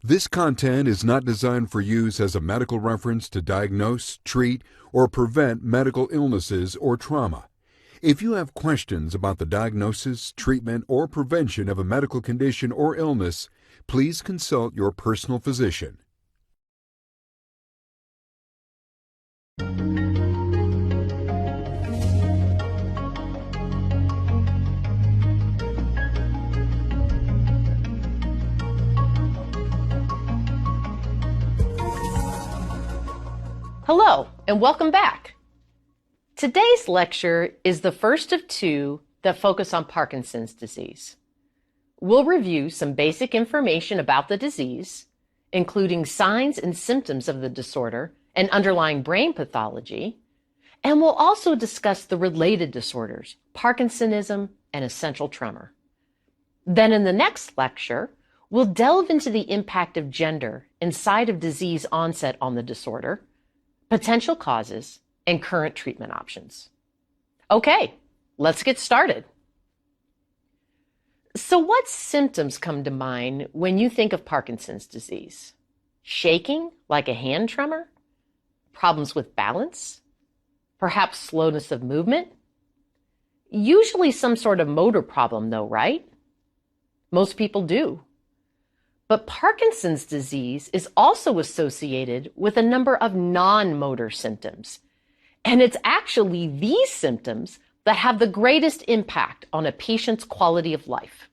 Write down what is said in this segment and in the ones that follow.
This content is not designed for use as a medical reference to diagnose, treat, or prevent medical illnesses or trauma. If you have questions about the diagnosis, treatment, or prevention of a medical condition or illness, please consult your personal physician. Hello, and welcome back. Today's lecture is the first of two that focus on Parkinson's disease. We'll review some basic information about the disease, including signs and symptoms of the disorder and underlying brain pathology, and we'll also discuss the related disorders, Parkinsonism and essential tremor. Then in the next lecture, we'll delve into the impact of gender and site of disease onset on the disorder, potential causes, and current treatment options. Okay, let's get started. So what symptoms come to mind when you think of Parkinson's disease? Shaking, like a hand tremor? Problems with balance? Perhaps slowness of movement? Usually some sort of motor problem though, right? Most people do. But Parkinson's disease is also associated with a number of non-motor symptoms. And it's actually these symptoms that have the greatest impact on a patient's quality of life.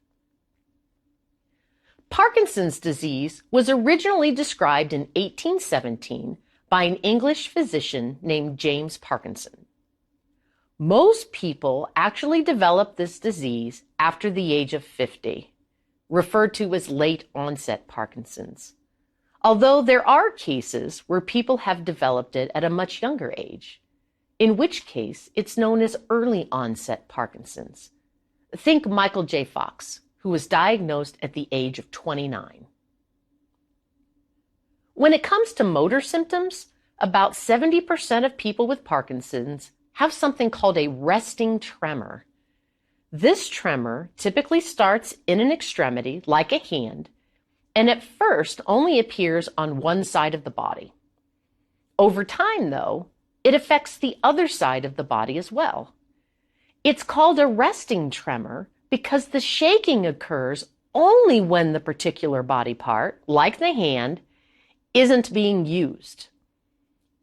Parkinson's disease was originally described in 1817 by an English physician named James Parkinson. Most people actually develop this disease after the age of 50. Referred to as late onset Parkinson's, although there are cases where people have developed it at a much younger age, in which case it's known as early onset Parkinson's. Think Michael J. Fox, who was diagnosed at the age of 29. When it comes to motor symptoms, about 70% of people with Parkinson's have something called a resting tremor. This tremor typically starts in an extremity, like a hand, and at first only appears on one side of the body. Over time, though, it affects the other side of the body as well. It's called a resting tremor because the shaking occurs only when the particular body part, like the hand, isn't being used.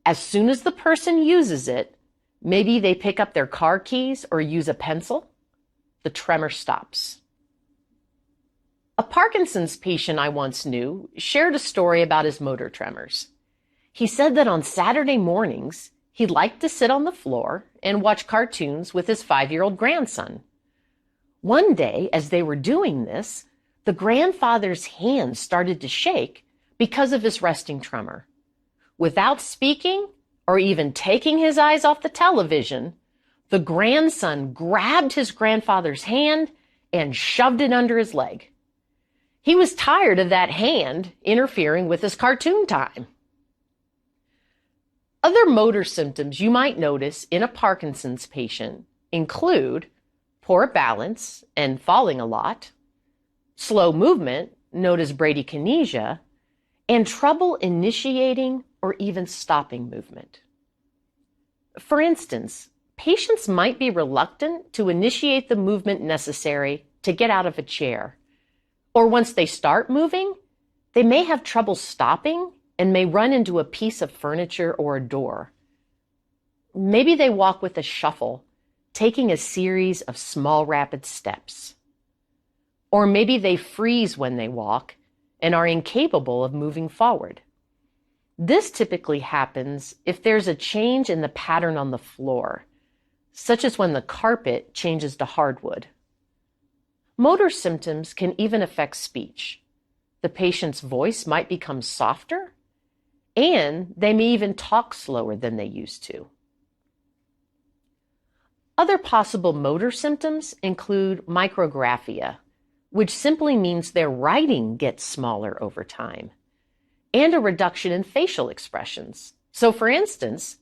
As soon as the person uses it, maybe they pick up their car keys or use a pencil, the tremor stops. A Parkinson's patient I once knew shared a story about his motor tremors. He said that on Saturday mornings, he liked to sit on the floor and watch cartoons with his 5-year-old grandson. One day, as they were doing this, the grandfather's hand started to shake because of his resting tremor. Without speaking or even taking his eyes off the television, the grandson grabbed his grandfather's hand and shoved it under his leg. He was tired of that hand interfering with his cartoon time. Other motor symptoms you might notice in a Parkinson's patient include poor balance and falling a lot, slow movement, known as bradykinesia, and trouble initiating or even stopping movement. For instance, patients might be reluctant to initiate the movement necessary to get out of a chair. Or once they start moving, they may have trouble stopping and may run into a piece of furniture or a door. Maybe they walk with a shuffle, taking a series of small rapid steps. Or maybe they freeze when they walk and are incapable of moving forward. This typically happens if there's a change in the pattern on the floor, such as when the carpet changes to hardwood. Motor symptoms can even affect speech. The patient's voice might become softer, and they may even talk slower than they used to. Other possible motor symptoms include micrographia, which simply means their writing gets smaller over time, and a reduction in facial expressions. So for instance,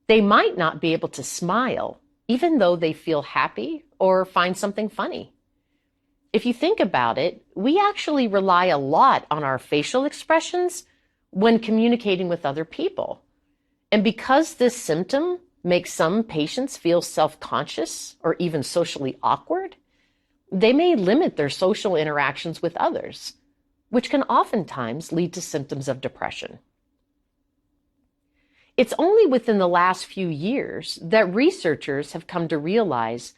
they might not be able to smile even though they feel happy or find something funny. If you think about it, we actually rely a lot on our facial expressions when communicating with other people. And because this symptom makes some patients feel self-conscious or even socially awkward, they may limit their social interactions with others, which can oftentimes lead to symptoms of depression. It's only within the last few years that researchers have come to realize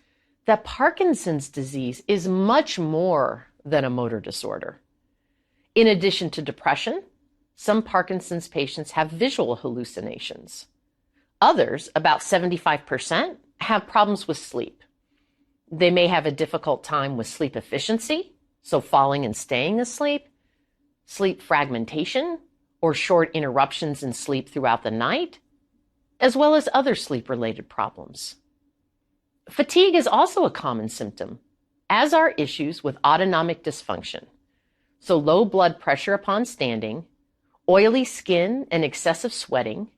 that Parkinson's disease is much more than a motor disorder. In addition to depression, some Parkinson's patients have visual hallucinations. Others, about 75%, have problems with sleep. They may have a difficult time with sleep efficiency, so falling and staying asleep, sleep fragmentation, or short interruptions in sleep throughout the night, as well as other sleep-related problems. Fatigue is also a common symptom, as are issues with autonomic dysfunction, so low blood pressure upon standing, oily skin and excessive sweating,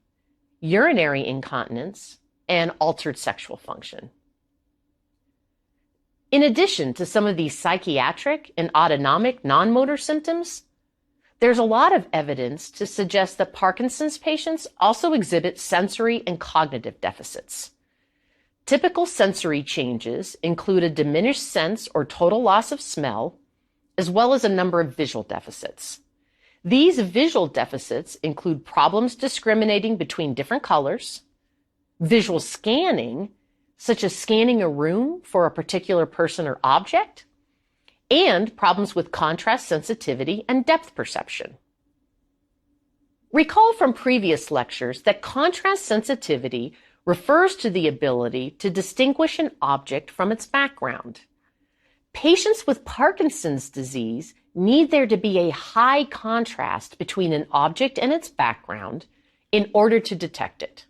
urinary incontinence, and altered sexual function. In addition to some of these psychiatric and autonomic non-motor symptoms, there's a lot of evidence to suggest that Parkinson's patients also exhibit sensory and cognitive deficits. Typical sensory changes include a diminished sense or total loss of smell, as well as a number of visual deficits. These visual deficits include problems discriminating between different colors, visual scanning, such as scanning a room for a particular person or object, and problems with contrast sensitivity and depth perception. Recall from previous lectures that contrast sensitivity refers to the ability to distinguish an object from its background. Patients with Parkinson's disease need there to be a high contrast between an object and its background in order to detect it.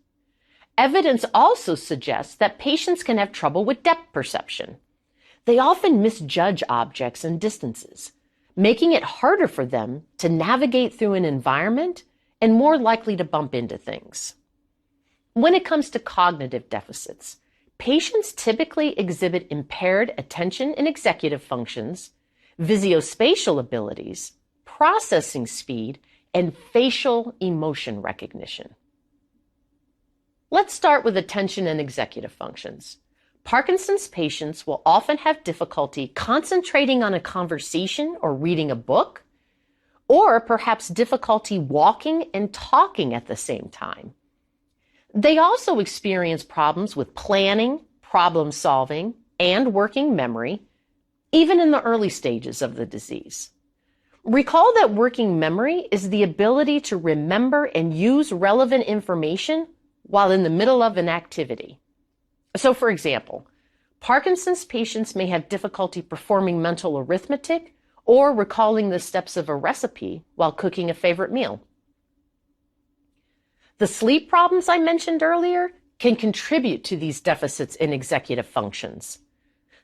Evidence also suggests that patients can have trouble with depth perception. They often misjudge objects and distances, making it harder for them to navigate through an environment and more likely to bump into things. When it comes to cognitive deficits, patients typically exhibit impaired attention and executive functions, visuospatial abilities, processing speed, and facial emotion recognition. Let's start with attention and executive functions. Parkinson's patients will often have difficulty concentrating on a conversation or reading a book, or perhaps difficulty walking and talking at the same time. They also experience problems with planning, problem solving, and working memory, even in the early stages of the disease. Recall that working memory is the ability to remember and use relevant information while in the middle of an activity. So, for example, Parkinson's patients may have difficulty performing mental arithmetic or recalling the steps of a recipe while cooking a favorite meal. The sleep problems I mentioned earlier can contribute to these deficits in executive functions.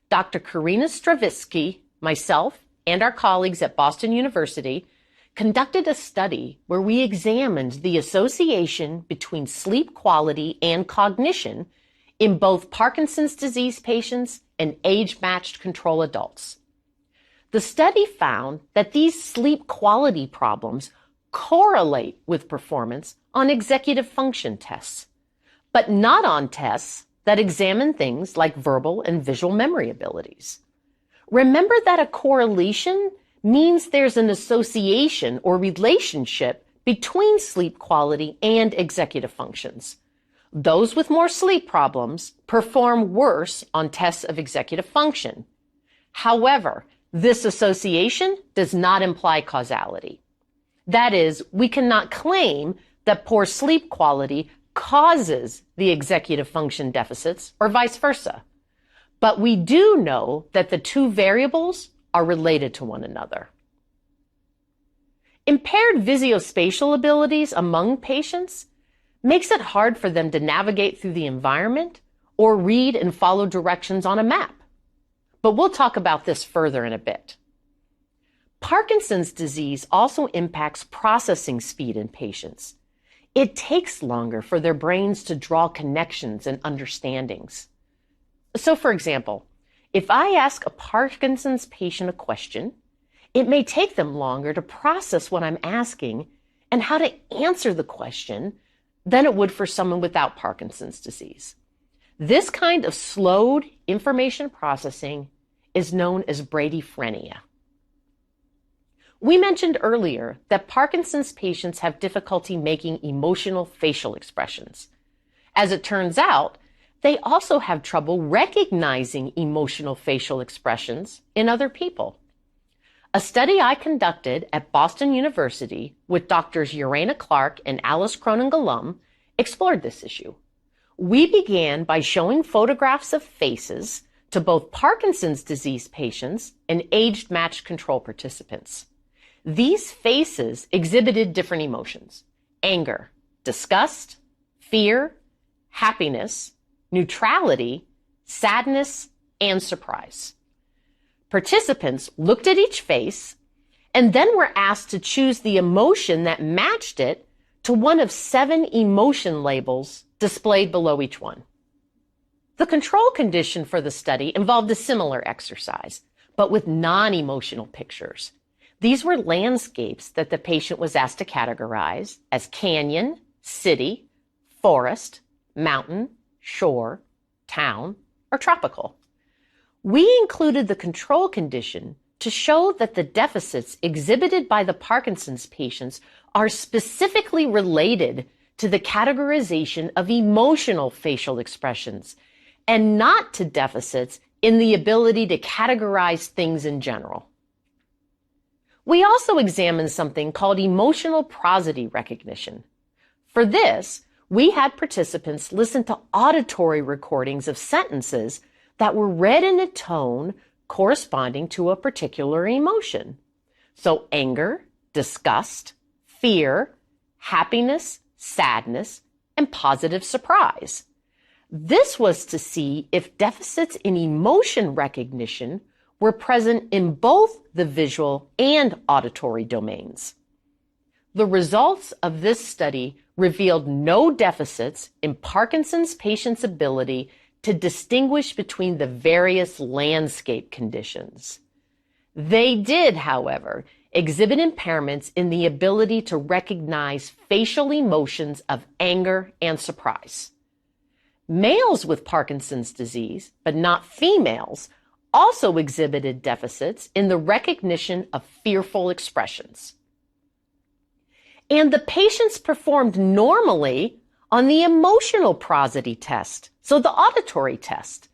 Dr. Karina Stravitsky, myself, and our colleagues at Boston University conducted a study where we examined the association between sleep quality and cognition in both Parkinson's disease patients and age-matched control adults. The study found that these sleep quality problems correlate with performance on executive function tests, but not on tests that examine things like verbal and visual memory abilities. Remember that a correlation means there's an association or relationship between sleep quality and executive functions. Those with more sleep problems perform worse on tests of executive function. However, this association does not imply causality. That is, we cannot claim that poor sleep quality causes the executive function deficits or vice versa. But we do know that the two variables are related to one another. Impaired visuospatial abilities among patients makes it hard for them to navigate through the environment or read and follow directions on a map. But we'll talk about this further in a bit. Parkinson's disease also impacts processing speed in patients. It takes longer for their brains to draw connections and understandings. So, for example, If I ask a Parkinson's patient a question, it may take them longer to process what I'm asking and how to answer the question than it would for someone without Parkinson's disease. This kind of slowed information processing is known as bradiphrenia. We mentioned earlier that Parkinson's patients have difficulty making emotional facial expressions. As it turns out, they also have trouble recognizing emotional facial expressions in other people. A study I conducted at Boston University with doctors Urena Clark and Alice Cronin-Galum explored this issue. We began by showing photographs of faces to both Parkinson's disease patients and aged matched control participants. These faces exhibited different emotions: anger, disgust, fear, happiness, neutrality, sadness, and surprise. Participants looked at each face and then were asked to choose the emotion that matched it to one of 7 emotion labels displayed below each one. The control condition for the study involved a similar exercise, but with non-emotional pictures. These were landscapes that the patient was asked to categorize as canyon, city, forest, mountain, shore, town, or tropical. We included the control condition to show that the deficits exhibited by the Parkinson's patients are specifically related to the categorization of emotional facial expressions and not to deficits in the ability to categorize things in general. We also examined something called emotional prosody recognition. For this, we had participants listen to auditory recordings of sentences that were read in a tone corresponding to a particular emotion. So anger, disgust, fear, happiness, sadness, and positive surprise. This was to see if deficits in emotion recognition were present in both the visual and auditory domains. The results of this study revealed no deficits in Parkinson's patients' ability to distinguish between the various landscape conditions. They did, however, exhibit impairments in the ability to recognize facial emotions of anger and surprise. Males with Parkinson's disease, but not females, also exhibited deficits in the recognition of fearful expressions. And the patients performed normally on the emotional prosody test, so the auditory test,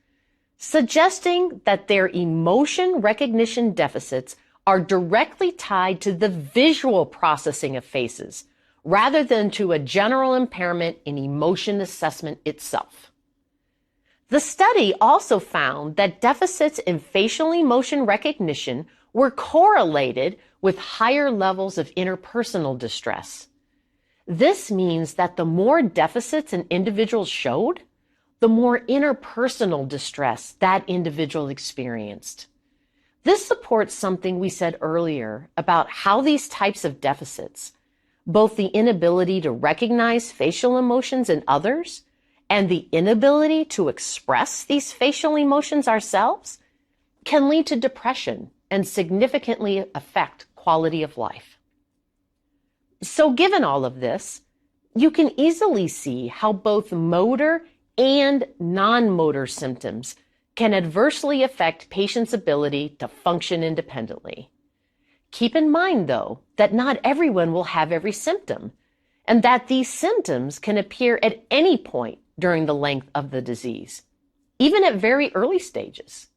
suggesting that their emotion recognition deficits are directly tied to the visual processing of faces, rather than to a general impairment in emotion assessment itself. The study also found that deficits in facial emotion recognition were correlated with higher levels of interpersonal distress. This means that the more deficits an individual showed, the more interpersonal distress that individual experienced. This supports something we said earlier about how these types of deficits, both the inability to recognize facial emotions in others and the inability to express these facial emotions ourselves, can lead to depression and significantly affect quality of life. So given all of this, you can easily see how both motor and non-motor symptoms can adversely affect patients' ability to function independently. Keep in mind, though, that not everyone will have every symptom, and that these symptoms can appear at any point during the length of the disease, even at very early stages.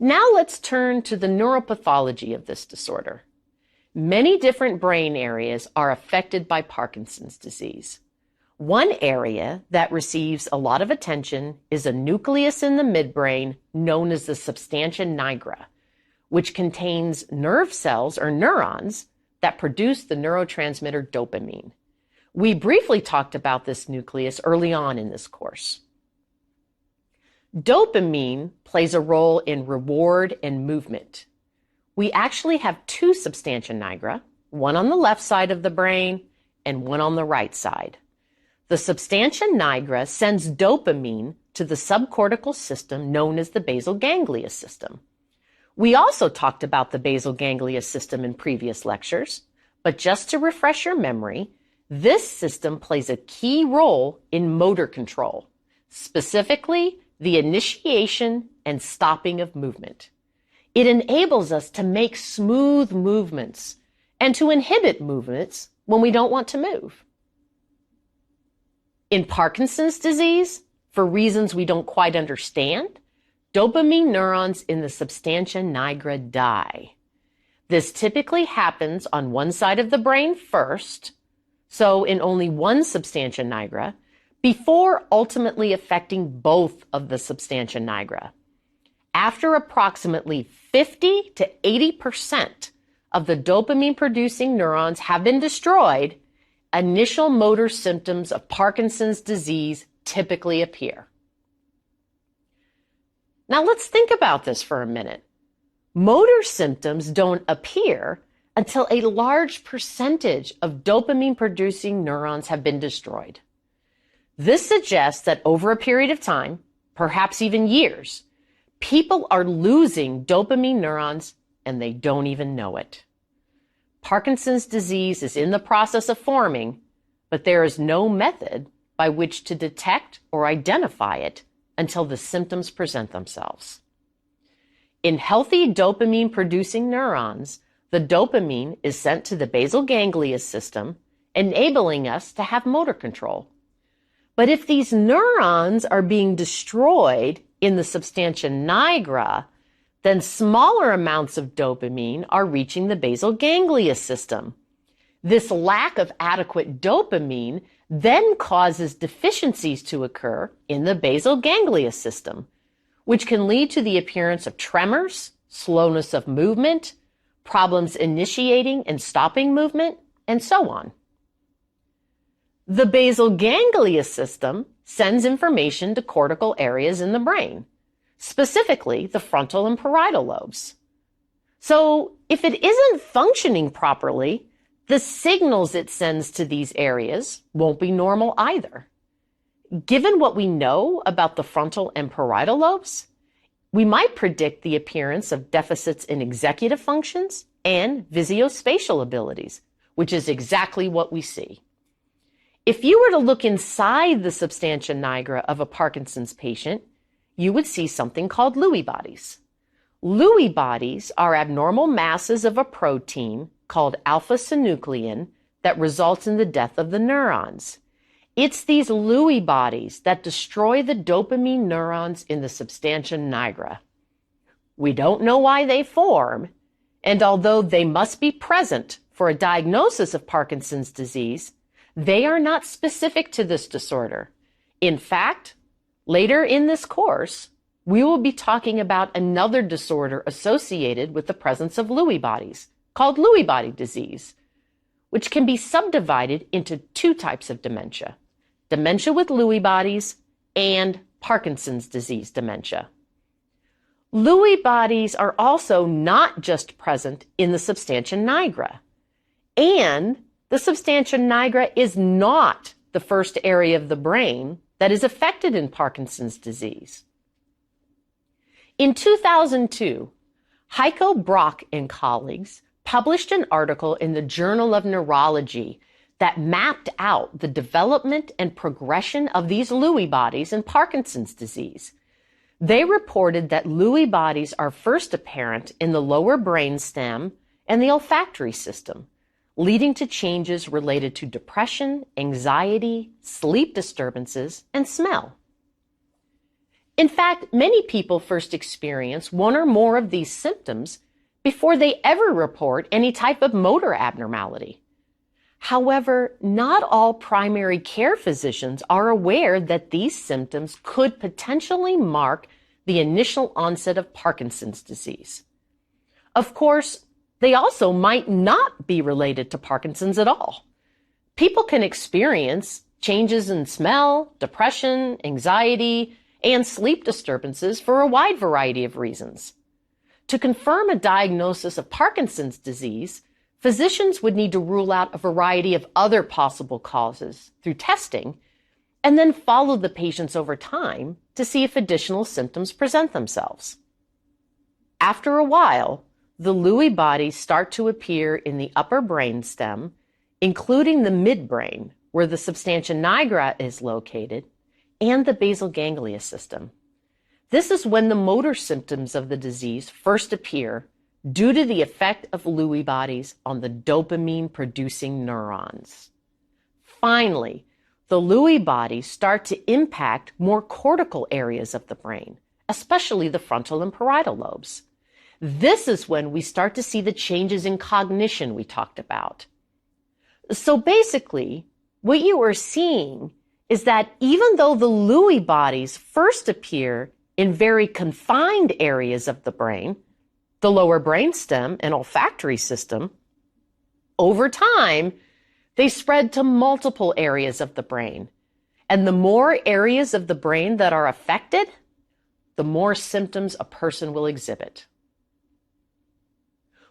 Now let's turn to the neuropathology of this disorder. Many different brain areas are affected by Parkinson's disease. One area that receives a lot of attention is a nucleus in the midbrain known as the substantia nigra, which contains nerve cells or neurons that produce the neurotransmitter dopamine. We briefly talked about this nucleus early on in this course. Dopamine plays a role in reward and movement. We actually have 2 substantia nigra, one on the left side of the brain and one on the right side. The substantia nigra sends dopamine to the subcortical system known as the basal ganglia system. We also talked about the basal ganglia system in previous lectures, but just to refresh your memory, this system plays a key role in motor control, specifically the initiation and stopping of movement. It enables us to make smooth movements and to inhibit movements when we don't want to move. In Parkinson's disease, for reasons we don't quite understand, dopamine neurons in the substantia nigra die. This typically happens on one side of the brain first, so in only one substantia nigra, before ultimately affecting both of the substantia nigra. After approximately 50 to 80% of the dopamine-producing neurons have been destroyed, initial motor symptoms of Parkinson's disease typically appear. Now let's think about this for a minute. Motor symptoms don't appear until a large percentage of dopamine-producing neurons have been destroyed. This suggests that over a period of time, perhaps even years, people are losing dopamine neurons and they don't even know it. Parkinson's disease is in the process of forming, but there is no method by which to detect or identify it until the symptoms present themselves. In healthy dopamine-producing neurons, the dopamine is sent to the basal ganglia system, enabling us to have motor control. But if these neurons are being destroyed in the substantia nigra, then smaller amounts of dopamine are reaching the basal ganglia system. This lack of adequate dopamine then causes deficiencies to occur in the basal ganglia system, which can lead to the appearance of tremors, slowness of movement, problems initiating and stopping movement, and so on. The basal ganglia system sends information to cortical areas in the brain, specifically the frontal and parietal lobes. So if it isn't functioning properly, the signals it sends to these areas won't be normal either. Given what we know about the frontal and parietal lobes, we might predict the appearance of deficits in executive functions and visuospatial abilities, which is exactly what we see. If you were to look inside the substantia nigra of a Parkinson's patient, you would see something called Lewy bodies. Lewy bodies are abnormal masses of a protein called alpha-synuclein that results in the death of the neurons. It's these Lewy bodies that destroy the dopamine neurons in the substantia nigra. We don't know why they form, and although they must be present for a diagnosis of Parkinson's disease, they are not specific to this disorder. In fact, later in this course, we will be talking about another disorder associated with the presence of Lewy bodies, called Lewy body disease, which can be subdivided into two types of dementia: dementia with Lewy bodies and Parkinson's disease dementia. Lewy bodies are also not just present in the substantia nigra, and the substantia nigra is not the first area of the brain that is affected in Parkinson's disease. In 2002, Heiko Brock and colleagues published an article in the Journal of Neurology that mapped out the development and progression of these Lewy bodies in Parkinson's disease. They reported that Lewy bodies are first apparent in the lower brainstem and the olfactory system, leading to changes related to depression, anxiety, sleep disturbances, and smell. In fact, many people first experience one or more of these symptoms before they ever report any type of motor abnormality. However, not all primary care physicians are aware that these symptoms could potentially mark the initial onset of Parkinson's disease. Of course, they also might not be related to Parkinson's at all. People can experience changes in smell, depression, anxiety, and sleep disturbances for a wide variety of reasons. To confirm a diagnosis of Parkinson's disease, physicians would need to rule out a variety of other possible causes through testing, and then followed the patients over time to see if additional symptoms present themselves. After a while, the Lewy bodies start to appear in the upper brainstem, including the midbrain, where the substantia nigra is located, and the basal ganglia system. This is when the motor symptoms of the disease first appear due to the effect of Lewy bodies on the dopamine-producing neurons. Finally, the Lewy bodies start to impact more cortical areas of the brain, especially the frontal and parietal lobes. This is when we start to see the changes in cognition we talked about. So basically, what you are seeing is that even though the Lewy bodies first appear in very confined areas of the brain, the lower brainstem and olfactory system, over time, they spread to multiple areas of the brain. And the more areas of the brain that are affected, the more symptoms a person will exhibit.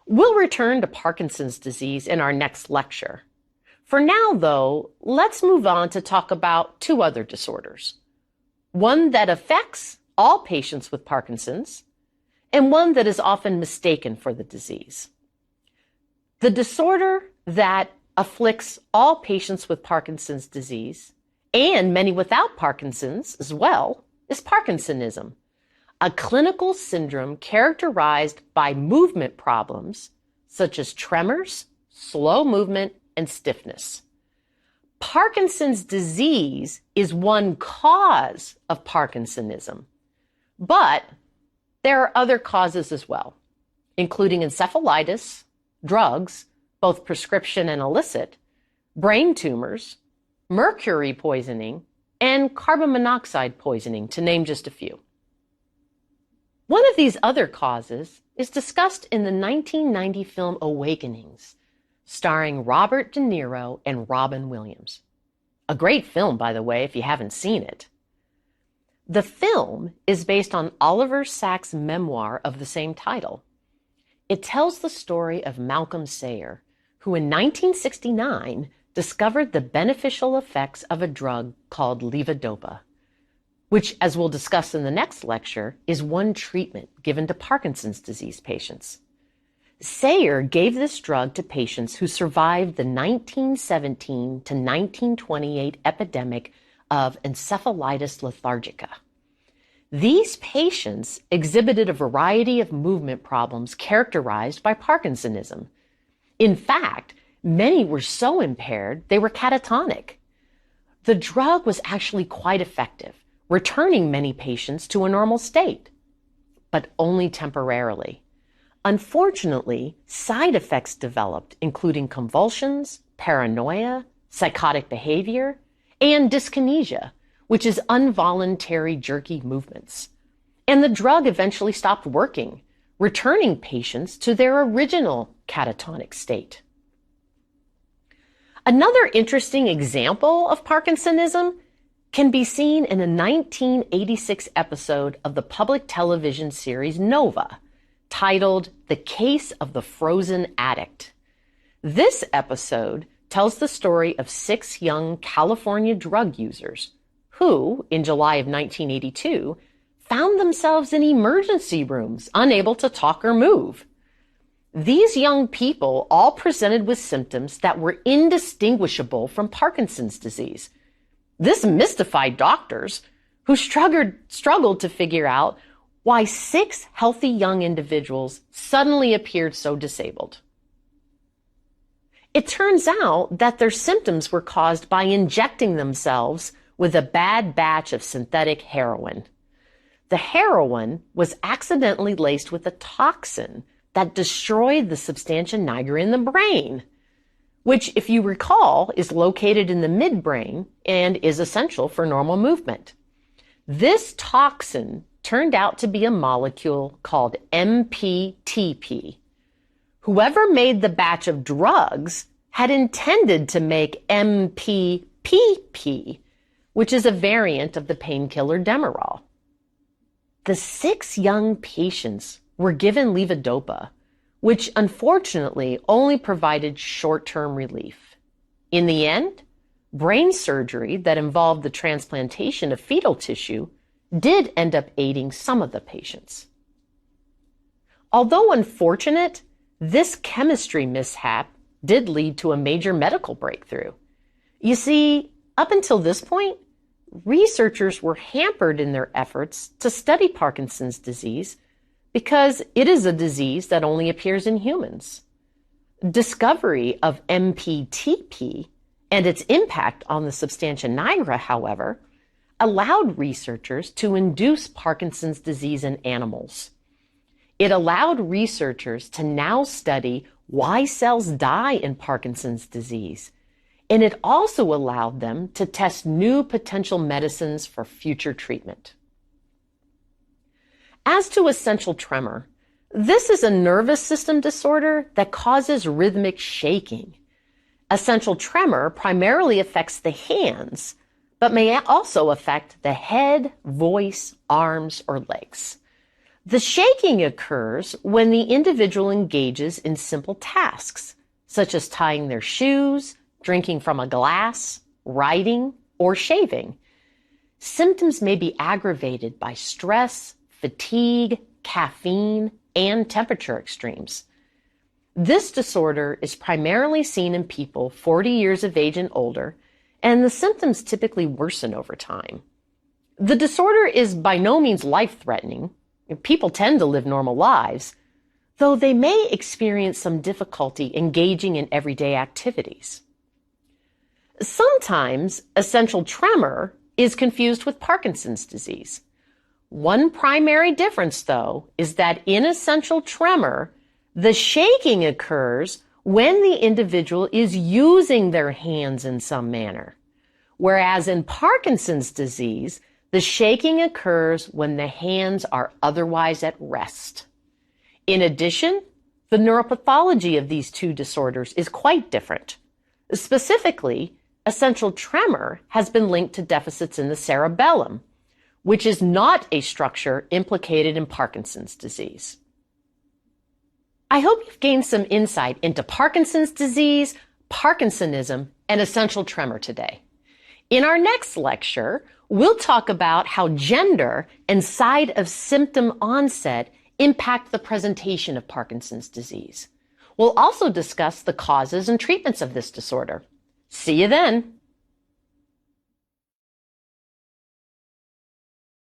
We'll return to Parkinson's disease in our next lecture. For now, though, let's move on to talk about two other disorders. One that affects all patients with Parkinson's, and one that is often mistaken for the disease. The disorder that afflicts all patients with Parkinson's disease, and many without Parkinson's as well, is Parkinsonism, a clinical syndrome characterized by movement problems such as tremors, slow movement, and stiffness. Parkinson's disease is one cause of Parkinsonism, but there are other causes as well, including encephalitis, drugs, both prescription and illicit, brain tumors, mercury poisoning, and carbon monoxide poisoning, to name just a few. One of these other causes is discussed in the 1990 film Awakenings, starring Robert De Niro and Robin Williams. A great film, by the way, if you haven't seen it. The film is based on Oliver Sacks' memoir of the same title. It tells the story of Malcolm Sayer, who in 1969 discovered the beneficial effects of a drug called levodopa, which, as we'll discuss in the next lecture, is one treatment given to Parkinson's disease patients. Sayer gave this drug to patients who survived the 1917 to 1928 epidemic of encephalitis lethargica. These patients exhibited a variety of movement problems characterized by Parkinsonism. In fact, many were so impaired they were catatonic. The drug was actually quite effective, returning many patients to a normal state, but only temporarily. Unfortunately, side effects developed, including convulsions, paranoia, psychotic behavior, and dyskinesia, which is involuntary jerky movements. And the drug eventually stopped working, returning patients to their original catatonic state. Another interesting example of Parkinsonism can be seen in a 1986 episode of the public television series Nova, titled The Case of the Frozen Addict. This episode tells the story of 6 young California drug users who, in July of 1982, found themselves in emergency rooms, unable to talk or move. These young people all presented with symptoms that were indistinguishable from Parkinson's disease. This mystified doctors, who struggled to figure out why 6 healthy young individuals suddenly appeared so disabled. It turns out that their symptoms were caused by injecting themselves with a bad batch of synthetic heroin. The heroin was accidentally laced with a toxin that destroyed the substantia nigra in the brain, which, if you recall, is located in the midbrain and is essential for normal movement. This toxin turned out to be a molecule called MPTP. Whoever made the batch of drugs had intended to make MPPP, which is a variant of the painkiller Demerol. The 6 young patients were given levodopa, which unfortunately only provided short-term relief. In the end, Brain surgery that involved the transplantation of fetal tissue did end up aiding some of the patients. Although unfortunate, this chemistry mishap did lead to a major medical breakthrough. You see, up until this point, researchers were hampered in their efforts to study Parkinson's disease because it is a disease that only appears in humans. Discovery of MPTP and its impact on the substantia nigra, however, allowed researchers to induce Parkinson's disease in animals. It allowed researchers to now study why cells die in Parkinson's disease, and it also allowed them to test new potential medicines for future treatment. As to essential tremor, this is a nervous system disorder that causes rhythmic shaking. Essential tremor primarily affects the hands, but may also affect the head, voice, arms, or legs. The shaking occurs when the individual engages in simple tasks, such as tying their shoes, drinking from a glass, writing, or shaving. Symptoms may be aggravated by stress, fatigue, caffeine, and temperature extremes. This disorder is primarily seen in people 40 years of age and older, and the symptoms typically worsen over time. The disorder is by no means life-threatening. People tend to live normal lives, though they may experience some difficulty engaging in everyday activities. Sometimes essential tremor is confused with Parkinson's disease. One primary difference, though, is that in essential tremor, the shaking occurs when the individual is using their hands in some manner, whereas in Parkinson's disease, the shaking occurs when the hands are otherwise at rest. In addition, the neuropathology of these two disorders is quite different. Specifically, essential tremor has been linked to deficits in the cerebellum, which is not a structure implicated in Parkinson's disease. I hope you've gained some insight into Parkinson's disease, Parkinsonism, and essential tremor today. In our next lecture, we'll talk about how gender and site of symptom onset impact the presentation of Parkinson's disease. We'll also discuss the causes and treatments of this disorder. See you then.